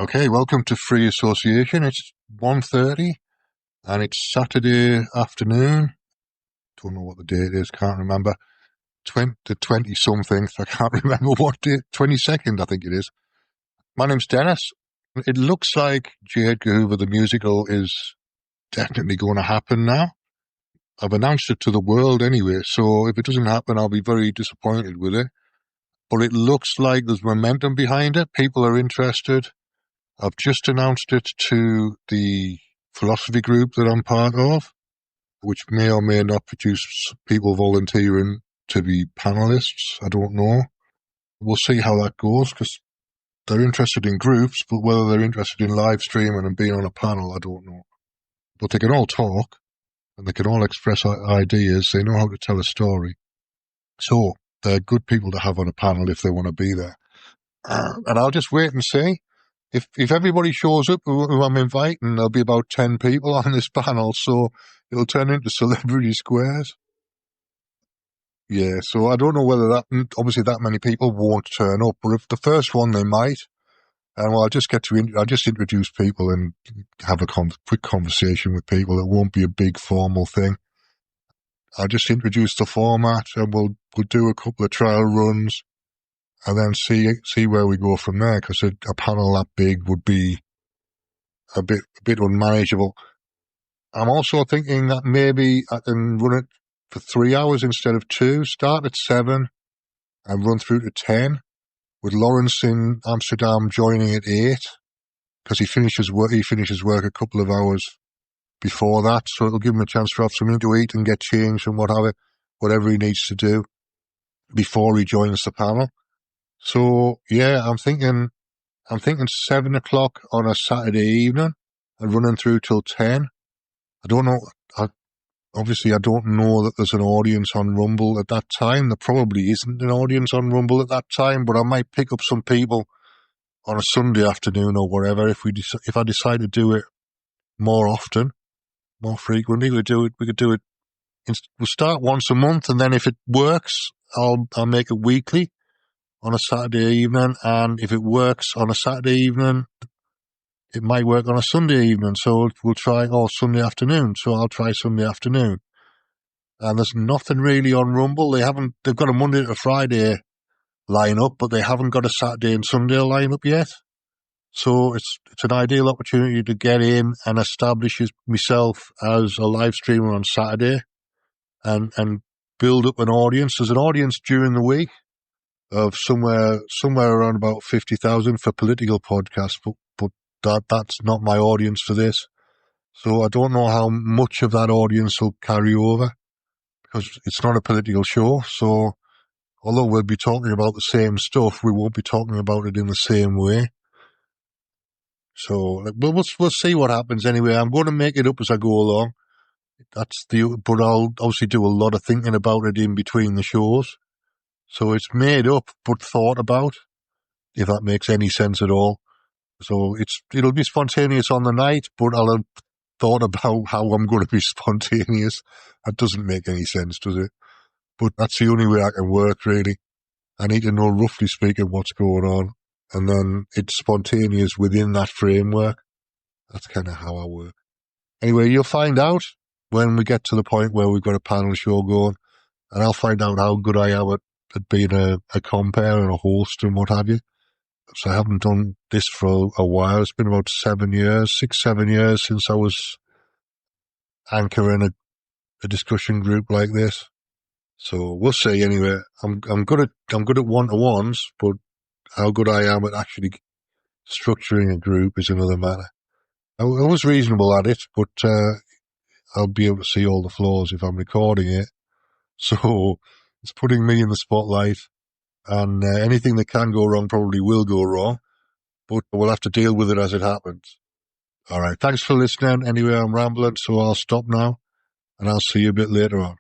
Okay, welcome to Free Association. It's 1:30 and it's Saturday afternoon. Don't know what the date is, can't remember. The 20-something, I can't remember what date, 22nd I think it is. My name's Dennis. It looks like Edgar Hoover the musical is definitely going to happen now. I've announced it to the world anyway, so if it doesn't happen, I'll be very disappointed with it. But it looks like there's momentum behind it. People are interested. I've just announced it to the philosophy group that I'm part of, which may or may not produce people volunteering to be panelists. I don't know. We'll see how that goes, because they're interested in groups, but whether they're interested in live streaming and being on a panel, I don't know. But they can all talk, and they can all express ideas. They know how to tell a story. So they're good people to have on a panel if they want to be there. And I'll just wait and see. If everybody shows up who I'm inviting, there'll be about 10 people on this panel, so it'll turn into celebrity squares. Yeah, so I don't know whether obviously that many people won't turn up, but if the first one they might, and well, I'll just introduce people and have a quick conversation with people. It won't be a big formal thing. I'll just introduce the format, and we'll do a couple of trial runs, and then see where we go from there, because a panel that big would be a bit unmanageable. I'm also thinking that maybe I can run it for 3 hours instead of 2, start at 7 and run through to 10, with Lawrence in Amsterdam joining at 8, because he finishes work a couple of hours before that, so it'll give him a chance to have something to eat and get changed and whatever he needs to do before he joins the panel. So yeah, I'm thinking 7 o'clock on a Saturday evening and running through till 10. I don't know. Obviously, I don't know that there's an audience on Rumble at that time. There probably isn't an audience on Rumble at that time, but I might pick up some people on a Sunday afternoon or whatever. If I decide to do it more often, more frequently, we could do it. We'll start once a month, and then if it works, I'll make it weekly on a Saturday evening. And if it works on a Saturday evening, it might work on a Sunday evening, so we'll try Sunday afternoon. So I'll try Sunday afternoon. And there's nothing really on Rumble. They've got a Monday to Friday lineup, but they haven't got a Saturday and Sunday lineup yet. So it's an ideal opportunity to get in and establish myself as a live streamer on Saturday and build up an audience. There's an audience during the week of somewhere around about 50,000 for political podcasts, but that's not my audience for this. So I don't know how much of that audience will carry over, because it's not a political show. So although we'll be talking about the same stuff, we won't be talking about it in the same way. So we'll see what happens anyway. I'm going to make it up as I go along. But I'll obviously do a lot of thinking about it in between the shows. So it's made up but thought about, if that makes any sense at all. So it'll be spontaneous on the night, but I'll have thought about how I'm going to be spontaneous. That doesn't make any sense, does it? But that's the only way I can work, really. I need to know, roughly speaking, what's going on, and then it's spontaneous within that framework. That's kind of how I work. Anyway, you'll find out when we get to the point where we've got a panel show going, and I'll find out how good I am at being a compere and a host and what have you. So I haven't done this for a while. It's been about 7 years since I was anchoring a discussion group like this. So we'll see. Anyway, I'm good at one-to-ones, but how good I am at actually structuring a group is another matter. I was reasonable at it, but I'll be able to see all the flaws if I'm recording it. So it's putting me in the spotlight, and anything that can go wrong probably will go wrong, but we'll have to deal with it as it happens. All right. Thanks for listening. Anyway, I'm rambling, so I'll stop now, and I'll see you a bit later on.